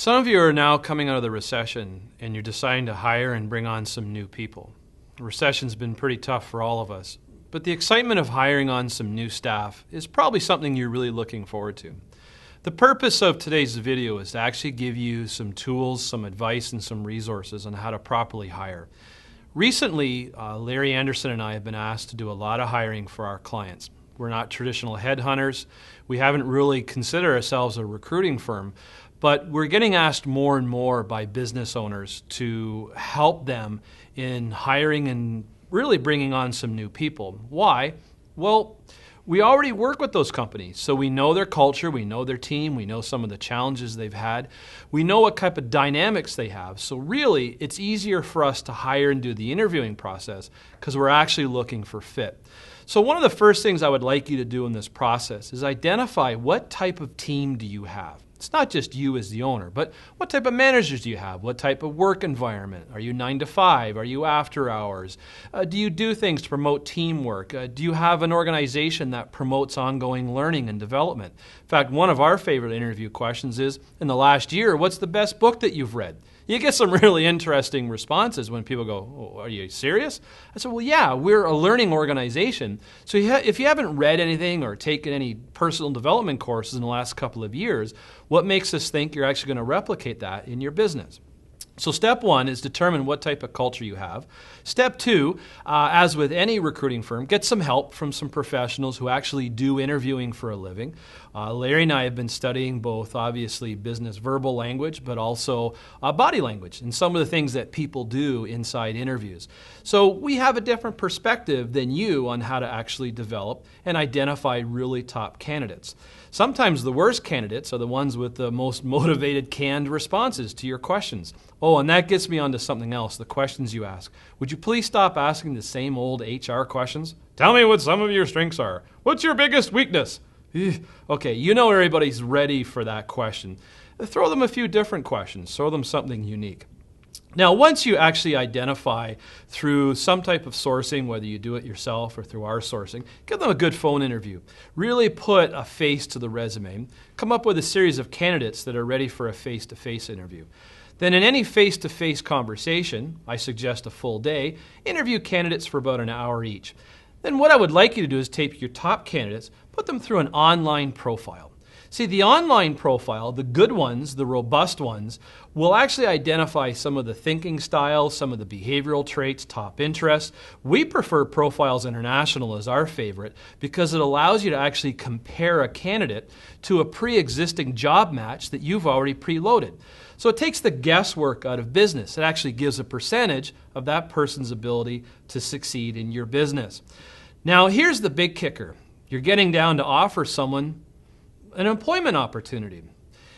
Some of you are now coming out of the recession and you're deciding to hire and bring on some new people. The recession's been pretty tough for all of us, but the excitement of hiring on some new staff is probably something you're really looking forward to. The purpose of today's video is to actually give you some tools, some advice, and some resources on how to properly hire. Recently, Larry Anderson and I have been asked to do a lot of hiring for our clients. We're not traditional headhunters. We haven't really considered ourselves a recruiting firm, but we're getting asked more and more by business owners to help them in hiring and really bringing on some new people. Why? Well, we already work with those companies, so we know their culture, we know their team, we know some of the challenges they've had, we know what type of dynamics they have. So really, it's easier for us to hire and do the interviewing process because we're actually looking for fit. So one of the first things I would like you to do in this process is identify what type of team do you have. It's not just you as the owner, but what type of managers do you have? What type of work environment? Are you 9 to 5? Are you after hours? Do you do things to promote teamwork? Do you have an organization that promotes ongoing learning and development? In fact, one of our favorite interview questions is, in the last year, what's the best book that you've read? You get some really interesting responses when people go, oh, are you serious? I said, well, yeah, we're a learning organization. So if you haven't read anything or taken any personal development courses in the last couple of years, what makes us think you're actually going to replicate that in your business? So step one is determine what type of culture you have. Step two, as with any recruiting firm, get some help from some professionals who actually do interviewing for a living. Larry and I have been studying both, obviously, business verbal language, but also body language and some of the things that people do inside interviews. So we have a different perspective than you on how to actually develop and identify really top candidates. Sometimes the worst candidates are the ones with the most motivated, canned responses to your questions. Oh, and that gets me onto something else, the questions you ask. Would you please stop asking the same old HR questions? Tell me what some of your strengths are. What's your biggest weakness? Okay, you know everybody's ready for that question. Throw them a few different questions. Throw them something unique. Now, once you actually identify through some type of sourcing, whether you do it yourself or through our sourcing, give them a good phone interview. Really put a face to the resume. Come up with a series of candidates that are ready for a face-to-face interview. Then in any face-to-face conversation, I suggest a full day, interview candidates for about an hour each. Then what I would like you to do is take your top candidates, put them through an online profile. See, the online profile, the good ones, the robust ones, will actually identify some of the thinking styles, some of the behavioral traits, top interests. We prefer Profiles International as our favorite because it allows you to actually compare a candidate to a pre-existing job match that you've already preloaded. So it takes the guesswork out of business. It actually gives a percentage of that person's ability to succeed in your business. Now, here's the big kicker. You're getting down to offer someone an employment opportunity.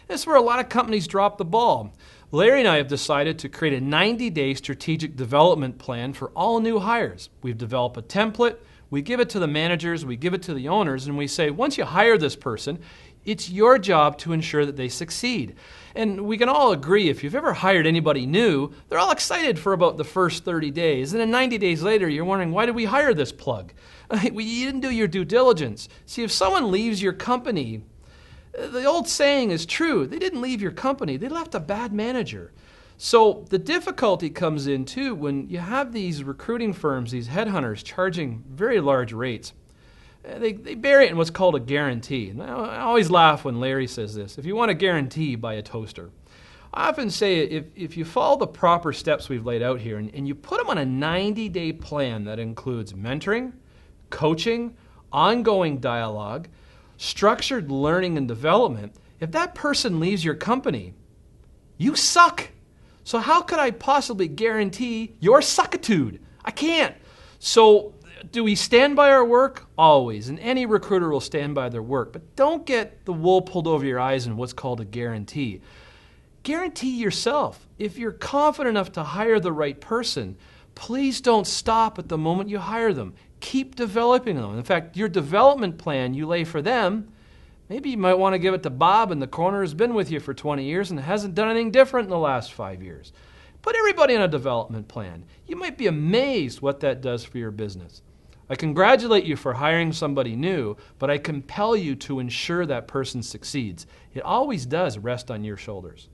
This is where a lot of companies drop the ball. Larry and I have decided to create a 90-day strategic development plan for all new hires. We've developed a template, we give it to the managers, we give it to the owners, and we say, once you hire this person, it's your job to ensure that they succeed. And we can all agree, if you've ever hired anybody new, they're all excited for about the first 30 days. And then 90 days later, you're wondering, why did we hire this plug? You didn't do your due diligence. See, if someone leaves your company, the old saying is true. They didn't leave your company. They left a bad manager. So the difficulty comes in, too, when you have these recruiting firms, these headhunters, charging very large rates. They bury it in what's called a guarantee. And I always laugh when Larry says this. If you want a guarantee, buy a toaster. I often say if you follow the proper steps we've laid out here and you put them on a 90-day plan that includes mentoring, coaching, ongoing dialogue, structured learning and development, if that person leaves your company, you suck. So how could I possibly guarantee your suckitude? I can't. So do we stand by our work? Always. And any recruiter will stand by their work. But don't get the wool pulled over your eyes in what's called a guarantee. Guarantee yourself. If you're confident enough to hire the right person, please don't stop at the moment you hire them. Keep developing them. In fact, your development plan you lay for them, maybe you might want to give it to Bob in the corner who's been with you for 20 years and hasn't done anything different in the last 5 years. Put everybody on a development plan. You might be amazed what that does for your business. I congratulate you for hiring somebody new, but I compel you to ensure that person succeeds. It always does rest on your shoulders.